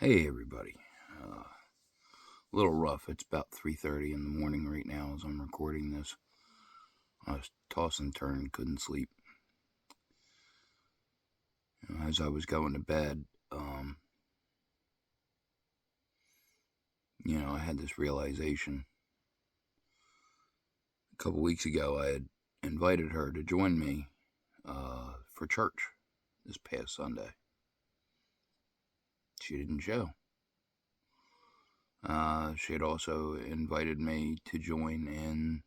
Hey everybody. A little rough. It's about 3:30 in the morning right now as I'm recording this. I was tossing and turning, couldn't sleep. As I was going to bed, I had this realization. A couple weeks ago, I had invited her to join me for church this past Sunday. She didn't show. She had also invited me to join in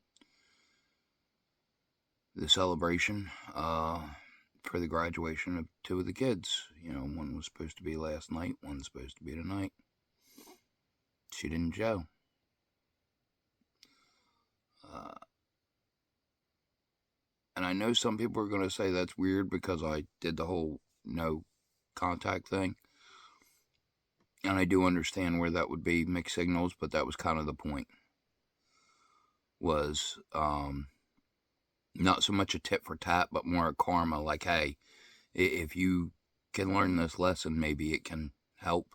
the celebration for the graduation of two of the kids. One was supposed to be last night, one's supposed to be tonight. She didn't show. And I know some people are going to say that's weird because I did the whole no contact thing. And I do understand where that would be mixed signals, but that was kind of the point. Was not so much a tit for tat, but more a karma. Like, hey, if you can learn this lesson, maybe it can help.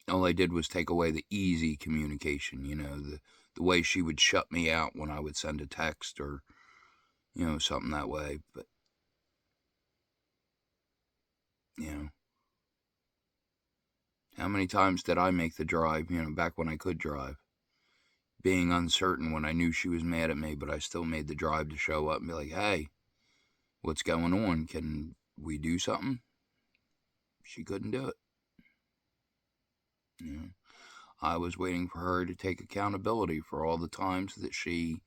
All I did was take away the easy communication, the way she would shut me out when I would send a text or, something that way. But, how many times did I make the drive, back when I could drive? Being uncertain when I knew she was mad at me, but I still made the drive to show up and be like, hey, what's going on? Can we do something? She couldn't do it. I was waiting for her to take accountability for all the times that she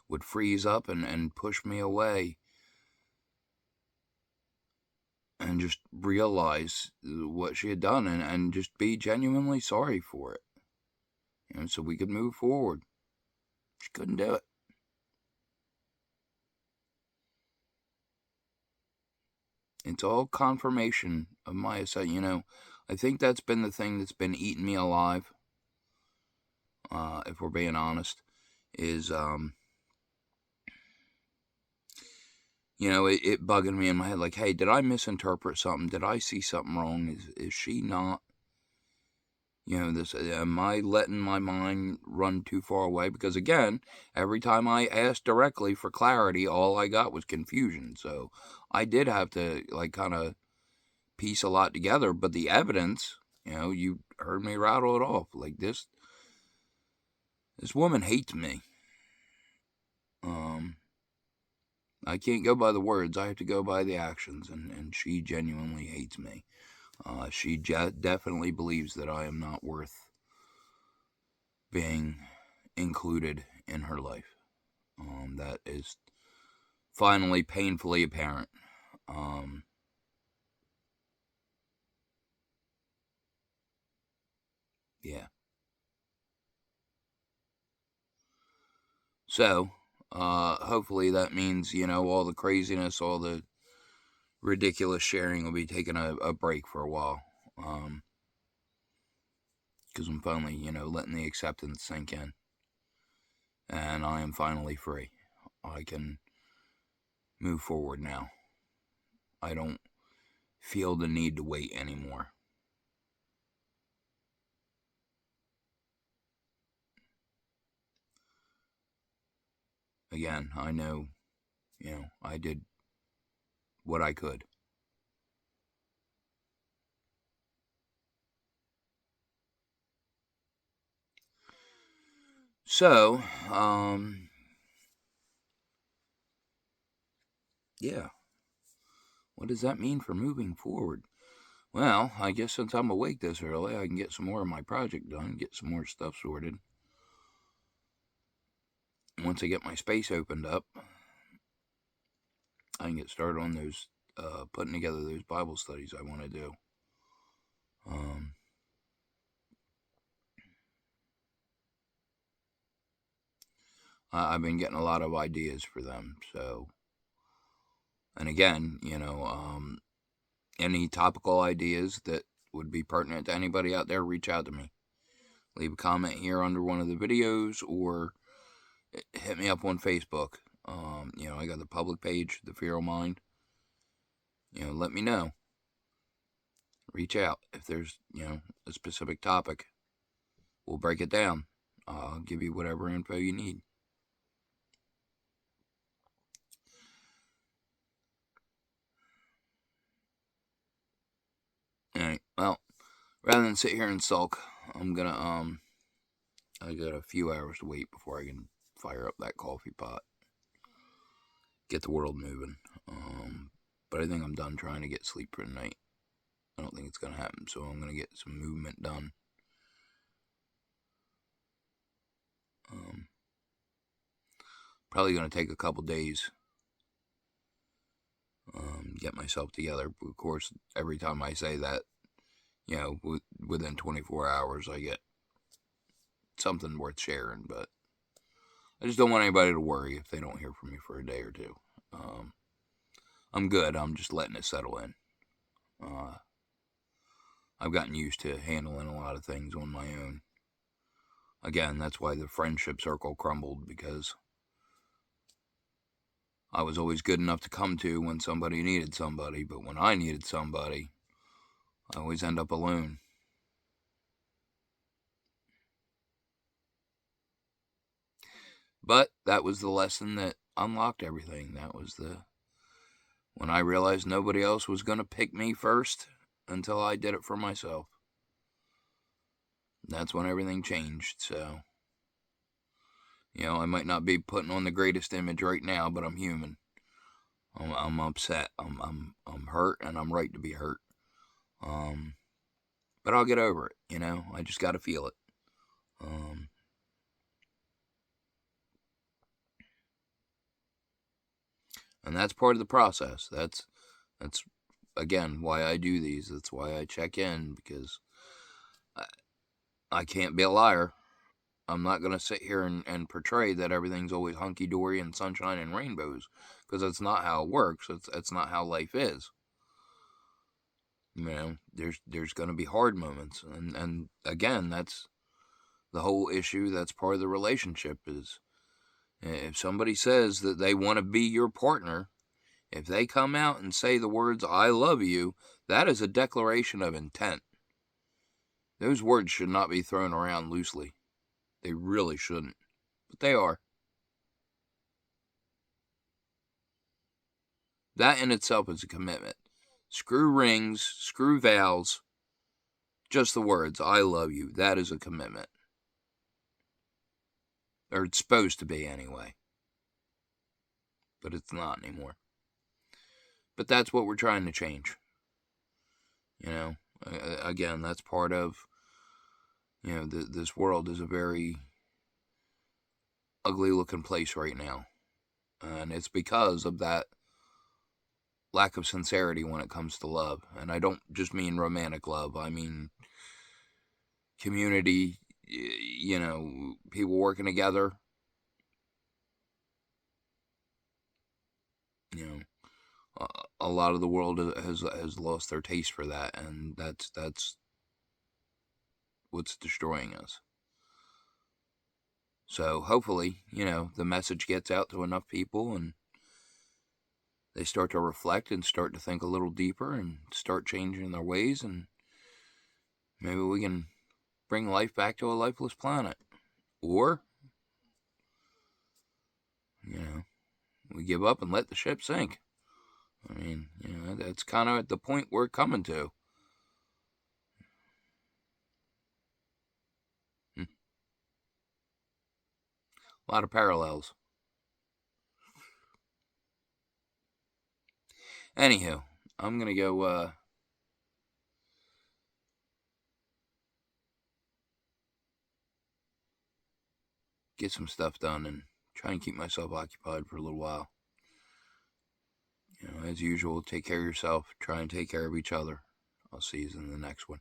would freeze up and push me away and just realize what she had done and just be genuinely sorry for it, so we could move forward. She couldn't do it. It's all confirmation of my assumption. I think that's been the thing that's been eating me alive, if we're being honest, is, it bugging me in my head, like, hey, did I misinterpret something? Did I see something wrong? Is she not, am I letting my mind run too far away? Because again, every time I asked directly for clarity, all I got was confusion. So I did have to, kind of piece a lot together, but the evidence, you heard me rattle it off. Like, this woman hates me. I can't go by the words. I have to go by the actions, and she genuinely hates me. She definitely believes that I am not worth being included in her life. That is finally painfully apparent. Yeah. So, hopefully that means, all the craziness, all the ridiculous sharing will be taking a break for a while. Because I'm finally, letting the acceptance sink in. And I am finally free. I can move forward now. I don't feel the need to wait anymore. Again, I know, I did what I could. So, yeah. What does that mean for moving forward? Well, I guess since I'm awake this early, I can get some more of my project done, get some more stuff sorted. Once I get my space opened up, I can get started on those, putting together those Bible studies I want to do. I've been getting a lot of ideas for them, so. And again, any topical ideas that would be pertinent to anybody out there, reach out to me. Leave a comment here under one of the videos or hit me up on Facebook. I got the public page, The Feral Mind. Let me know. reach out. If there's, a specific topic, we'll break it down. I'll give you whatever info you need. Alright, well, rather than sit here and sulk, I'm gonna, I got a few hours to wait before I can fire up that coffee pot. Get the world moving. But I think I'm done trying to get sleep for the night. I don't think it's going to happen, so I'm going to get some movement done. Probably going to take a couple days. Get myself together. Of course, every time I say that, within 24 hours, I get something worth sharing. But I just don't want anybody to worry if they don't hear from me for a day or two. I'm good. I'm just letting it settle in. I've gotten used to handling a lot of things on my own. Again, that's why the friendship circle crumbled, because I was always good enough to come to when somebody needed somebody, but when I needed somebody, I always end up alone. But that was the lesson that unlocked everything. That was when I realized nobody else was going to pick me first until I did it for myself. That's when everything changed. So, I might not be putting on the greatest image right now, but I'm human. I'm upset. I'm hurt, and I'm right to be hurt. But I'll get over it. I just got to feel it. And that's part of the process. That's again why I do these. That's why I check in, because I can't be a liar. I'm not going to sit here and portray that everything's always hunky-dory and sunshine and rainbows, because that's not how it works. It's not how life is. There's going to be hard moments. And again, that's the whole issue. That's part of the relationship is if somebody says that they want to be your partner, if they come out and say the words, "I love you," that is a declaration of intent. Those words should not be thrown around loosely. They really shouldn't. But they are. That in itself is a commitment. Screw rings, screw vows. Just the words, "I love you." That is a commitment. Or it's supposed to be anyway. But it's not anymore. But that's what we're trying to change. Again, that's part of, this world is a very ugly looking place right now. And it's because of that lack of sincerity when it comes to love. And I don't just mean romantic love. I mean community, people working together. A lot of the world has lost their taste for that, and that's what's destroying us. So hopefully, the message gets out to enough people and they start to reflect and start to think a little deeper and start changing their ways, and maybe we can bring life back to a lifeless planet. Or, we give up and let the ship sink. I mean, that's kind of the point we're coming to. A lot of parallels. Anywho, I'm going to go get some stuff done and try and keep myself occupied for a little while. As usual, take care of yourself. Try and take care of each other. I'll see you in the next one.